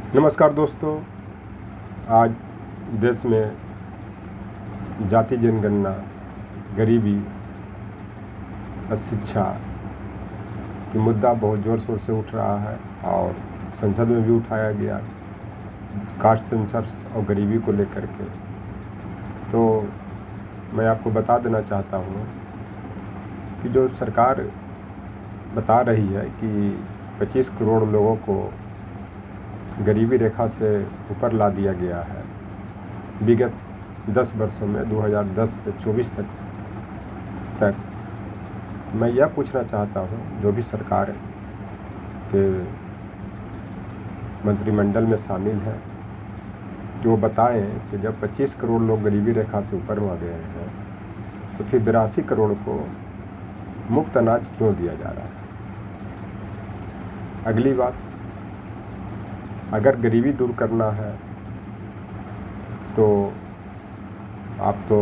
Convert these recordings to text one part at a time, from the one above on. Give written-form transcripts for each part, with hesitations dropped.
नमस्कार दोस्तों। आज देश में जाति जनगणना, गरीबी, अशिक्षा की मुद्दा बहुत ज़ोर शोर से उठ रहा है और संसद में भी उठाया गया कास्ट सेंसस और गरीबी को लेकर के। तो मैं आपको बता देना चाहता हूँ कि जो सरकार बता रही है कि 25 करोड़ लोगों को गरीबी रेखा से ऊपर ला दिया गया है विगत 10 वर्षों में, 2010 से 24 तक। मैं यह पूछना चाहता हूँ जो भी सरकार के मंत्रिमंडल में शामिल है कि वो बताएं कि जब 25 करोड़ लोग गरीबी रेखा से ऊपर आ गए हैं तो फिर 82 करोड़ को मुफ्त अनाज क्यों दिया जा रहा है। अगली बात, अगर गरीबी दूर करना है तो आप तो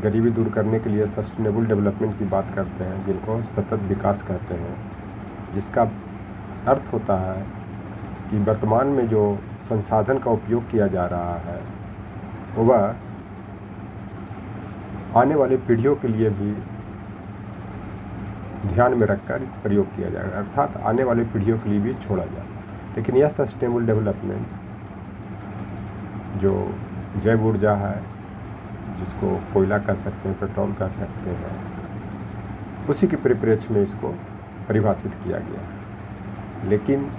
गरीबी दूर करने के लिए सस्टेनेबल डेवलपमेंट की बात करते हैं, जिनको सतत विकास कहते हैं, जिसका अर्थ होता है कि वर्तमान में जो संसाधन का उपयोग किया जा रहा है वह आने वाली पीढ़ियों के लिए भी ध्यान में रखकर प्रयोग किया जाएगा, अर्थात आने वाली पीढ़ियों के लिए भी छोड़ा जाए। लेकिन यह सस्टेनेबल डेवलपमेंट जो जैव ऊर्जा है, जिसको कोयला कह सकते हैं, पेट्रोल कह सकते हैं, उसी के परिप्रेक्ष्य में इसको परिभाषित किया गया है। लेकिन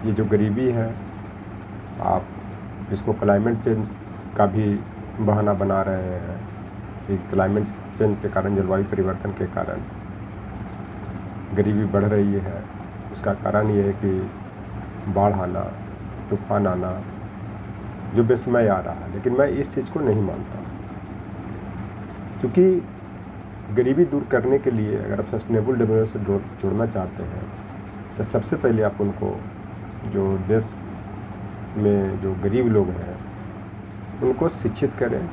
ये जो गरीबी है, आप इसको क्लाइमेट चेंज का भी बहाना बना रहे हैं कि क्लाइमेट चेंज के कारण, जलवायु परिवर्तन के कारण गरीबी बढ़ रही है। उसका कारण ये है कि बाढ़ आना, तूफान आना जो बेसमय आ रहा है। लेकिन मैं इस चीज़ को नहीं मानता, क्योंकि गरीबी दूर करने के लिए अगर आप सस्टेनेबल डेवलपमेंट से जुड़ना चाहते हैं तो सबसे पहले आप उनको, जो देश में जो गरीब लोग हैं उनको शिक्षित करें।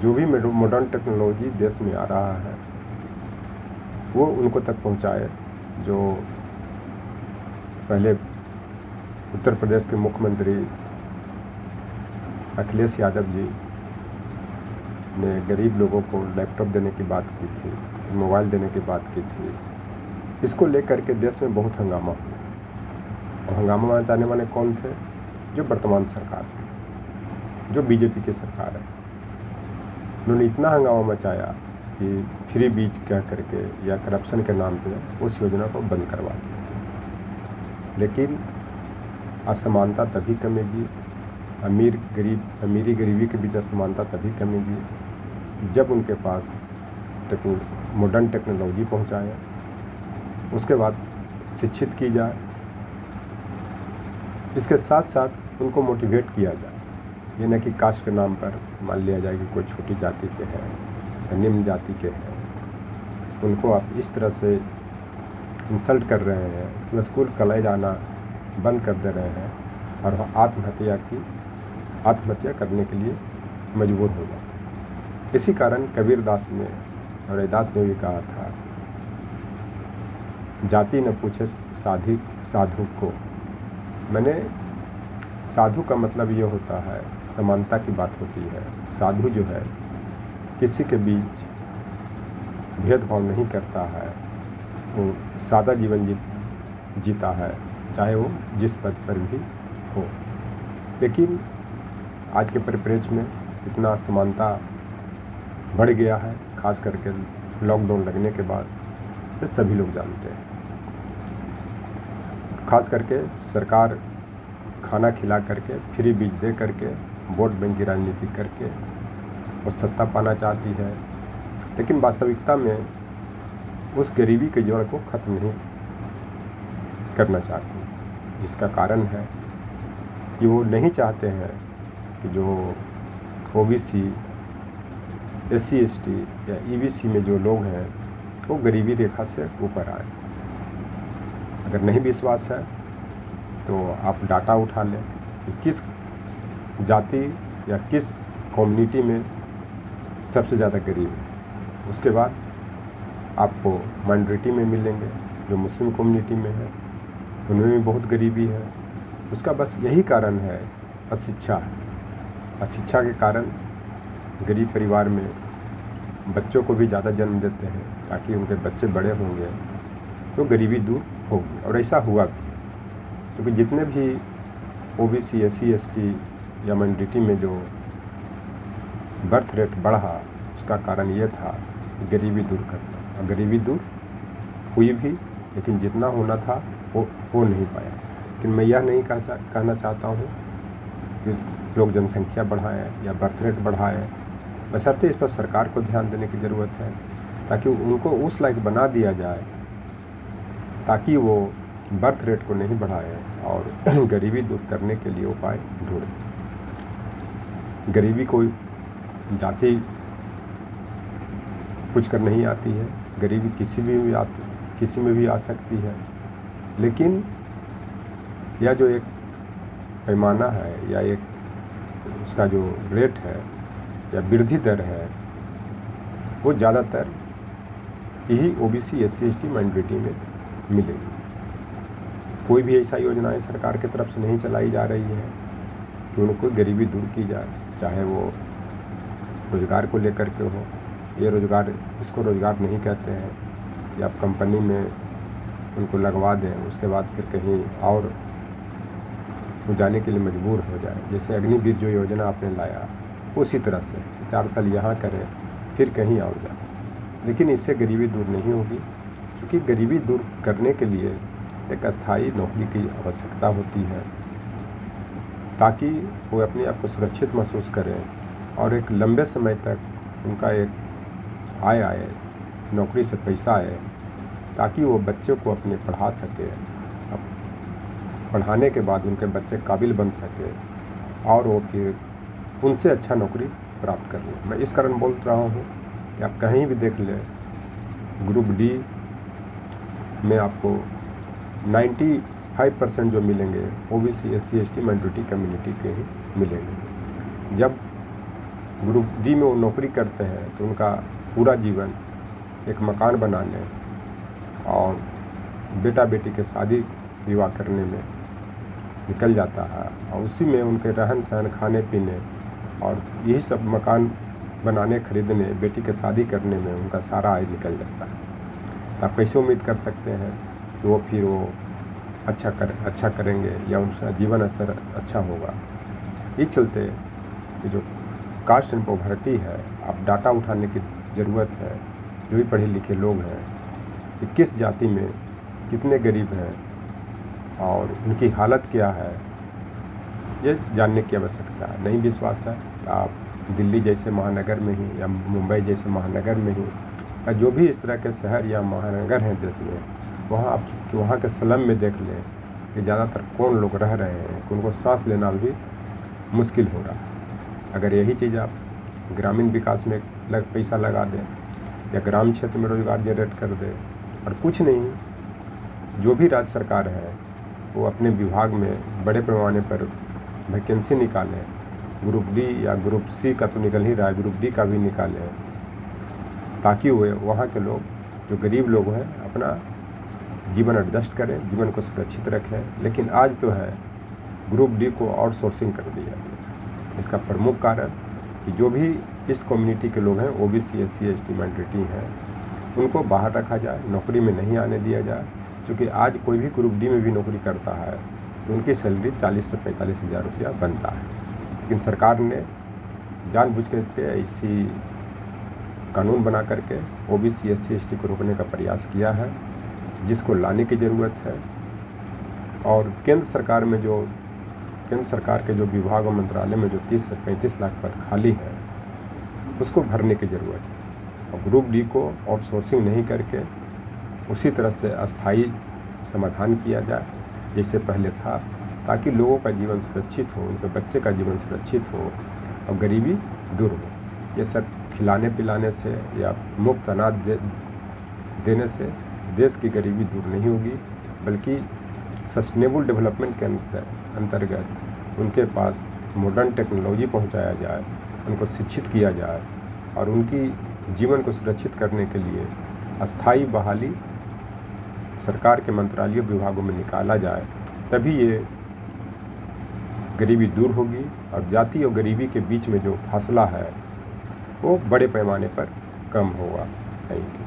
जो भी मॉडर्न टेक्नोलॉजी देश में आ रहा है वो उनको तक पहुंचाए। जो पहले उत्तर प्रदेश के मुख्यमंत्री अखिलेश यादव जी ने गरीब लोगों को लैपटॉप देने की बात की थी, मोबाइल देने की बात की थी, इसको लेकर के देश में बहुत हंगामा हुआ। और हंगामा मचाने वाले कौन थे? जो वर्तमान सरकार थी, जो बीजेपी की सरकार है। उन्होंने इतना हंगामा मचाया कि फ्री बीज कह करके या करप्शन के नाम पे उस योजना को बंद करवा दिया। लेकिन असमानता तभी कमेगी, अमीरी गरीबी के बीच असमानता तभी कमेगी जब उनके पास मॉडर्न टेक्नोलॉजी पहुंचाए, उसके बाद शिक्षित की जाए, इसके साथ साथ उनको मोटिवेट किया जाए। ये न कि कास्ट के नाम पर मान लिया जाए कि कोई छोटी जाति के हैं या निम्न जाति के हैं, उनको आप इस तरह से इंसल्ट कर रहे हैं कि वह स्कूल कॉलेज आना बंद कर दे रहे हैं और वह आत्महत्या करने के लिए मजबूर हो जाते हैं। इसी कारण कबीरदास ने और रविदास ने भी कहा था, जाति न पूछे साधु को। मैंने साधु का मतलब ये होता है, समानता की बात होती है। साधु जो है किसी के बीच भेदभाव नहीं करता है, वो सादा जीवन जीता है, चाहे वो जिस पद पर भी हो। लेकिन आज के परिप्रेक्ष्य में इतना असमानता बढ़ गया है, खास करके लॉकडाउन लगने के बाद, ये सभी लोग जानते हैं। खास करके सरकार खाना खिला करके, फ्री बीज दे करके, वोट बैंक की राजनीति करके और सत्ता पाना चाहती है। लेकिन वास्तविकता में उस गरीबी के जड़ को ख़त्म नहीं करना चाहती, जिसका कारण है कि वो नहीं चाहते हैं कि जो ओबीसी, SC ST या EBC में जो लोग हैं वो गरीबी रेखा से ऊपर आए। अगर नहीं विश्वास है तो आप डाटा उठा लें कि किस जाति या किस कम्युनिटी में सबसे ज़्यादा गरीब है। उसके बाद आपको माइनॉरिटी में मिलेंगे, जो मुस्लिम कम्युनिटी में है उनमें भी बहुत गरीबी है। उसका बस यही कारण है अशिक्षा। अशिक्षा के कारण गरीब परिवार में बच्चों को भी ज़्यादा जन्म देते हैं ताकि उनके बच्चे बड़े होंगे तो गरीबी दूर होगी, और ऐसा हुआ भी। क्योंकि जितने भी ओबीसी, SC, ST या माइनॉरिटी में जो बर्थ रेट बढ़ा, उसका कारण ये था गरीबी दूर करना, और गरीबी दूर हुई भी, लेकिन जितना होना था वो हो नहीं पाया। लेकिन मैं यह नहीं कहना चाहता हूँ कि लोग जनसंख्या बढ़ाएं या बर्थ रेट बढ़ाएं, बशर्ते इस पर सरकार को ध्यान देने की ज़रूरत है ताकि उनको उस लायक बना दिया जाए ताकि वो बर्थ रेट को नहीं बढ़ाएं और गरीबी दूर करने के लिए उपाय ढूंढें। गरीबी कोई जाति पूछ कर नहीं आती है, गरीबी किसी में भी आ सकती है, लेकिन यह जो एक पैमाना है या एक उसका जो रेट है या वृद्धि दर है वो ज़्यादातर यही ओबीसी, SC, ST माइनॉरिटी में मिलेगी। कोई भी ऐसा योजनाएं सरकार की तरफ से नहीं चलाई जा रही है कि उनको गरीबी दूर की जाए, चाहे वो रोज़गार को लेकर के हो। ये रोज़गार, इसको रोज़गार नहीं कहते हैं कि आप कंपनी में उनको लगवा दें, उसके बाद फिर कहीं और जाने के लिए मजबूर हो जाए। जैसे अग्निवीर जो योजना आपने लाया, उसी तरह से 4 साल यहाँ करें फिर कहीं और जाए, लेकिन इससे गरीबी दूर नहीं होगी। क्योंकि गरीबी दूर करने के लिए एक अस्थायी नौकरी की आवश्यकता होती है ताकि वो अपने आप को सुरक्षित महसूस करें और एक लंबे समय तक उनका एक आय आए, नौकरी से पैसा आए, ताकि वो बच्चे को अपने पढ़ा सके, पढ़ाने के बाद उनके बच्चे काबिल बन सके और वो फिर उनसे अच्छा नौकरी प्राप्त कर लें। मैं इस कारण बोल रहा हूँ कि आप कहीं भी देख लें, ग्रुप डी में आपको 95% जो मिलेंगे OBC, SC, ST minority community के ही मिलेंगे। जब ग्रुप डी में वो नौकरी करते हैं तो उनका पूरा जीवन एक मकान बनाने और बेटा बेटी के शादी विवाह करने में निकल जाता है, और उसी में उनके रहन सहन, खाने पीने और यही सब मकान बनाने, खरीदने, बेटी के शादी करने में उनका सारा आय निकल जाता है। तो आप कैसे उम्मीद कर सकते हैं कि वो फिर अच्छा करेंगे या उनका जीवन स्तर अच्छा होगा। इस चलते ये जो कास्ट एंड पॉवर्टी है, आप डाटा उठाने की ज़रूरत है। जो भी पढ़े लिखे लोग हैं कि किस जाति में कितने गरीब हैं और उनकी हालत क्या है, ये जानने की आवश्यकता है। नहीं विश्वास है तो आप दिल्ली जैसे महानगर में ही या मुंबई जैसे महानगर में ही या जो भी इस तरह के शहर या महानगर हैं देश में, वहाँ के स्लम में देख लें कि ज़्यादातर कौन लोग रह रहे हैं कि उनको सांस लेना भी मुश्किल हो रहा है। अगर यही चीज़ आप ग्रामीण विकास में पैसा लगा दें या ग्राम क्षेत्र में रोज़गार जनरेट कर दें, और कुछ नहीं, जो भी राज्य सरकार है वो अपने विभाग में बड़े पैमाने पर वैकेंसी निकालें। ग्रुप डी या ग्रुप सी का तो निकल ही रहा है, ग्रुप डी का भी निकालें, ताकि वो वहाँ के लोग, जो गरीब लोग हैं, अपना जीवन एडजस्ट करें, जीवन को सुरक्षित रखें। लेकिन आज तो है ग्रुप डी को आउटसोर्सिंग कर दिया गया। इसका प्रमुख कारण कि जो भी इस कम्युनिटी के लोग हैं, ओबीसी, SC, ST माइनॉरिटी हैं, उनको बाहर रखा जाए, नौकरी में नहीं आने दिया जाए। क्योंकि आज कोई भी ग्रुप डी में भी नौकरी करता है तो उनकी सैलरी 40 से 45 हज़ार रुपया बनता है। लेकिन सरकार ने जानबूझ के ऐसी कानून बना करके ओबीसी, SC, ST को रोकने का प्रयास किया है, जिसको लाने की ज़रूरत है। और केंद्र सरकार के जो विभाग और मंत्रालय में जो 30 से 35 लाख पद खाली है, उसको भरने की ज़रूरत है। और ग्रुप डी को आउटसोर्सिंग नहीं करके उसी तरह से अस्थायी समाधान किया जाए जैसे पहले था, ताकि लोगों का जीवन सुरक्षित हो, उनके बच्चे का जीवन सुरक्षित हो और गरीबी दूर हो। ये सब खिलाने पिलाने से या मुफ्त अनाज देने से देश की गरीबी दूर नहीं होगी, बल्कि सस्टेनेबल डेवलपमेंट के अंतर्गत उनके पास मॉडर्न टेक्नोलॉजी पहुंचाया जाए, उनको शिक्षित किया जाए और उनकी जीवन को सुरक्षित करने के लिए अस्थायी बहाली सरकार के मंत्रालयों विभागों में निकाला जाए। तभी ये गरीबी दूर होगी और जाति और गरीबी के बीच में जो फासला है वो बड़े पैमाने पर कम होगा। Thank you.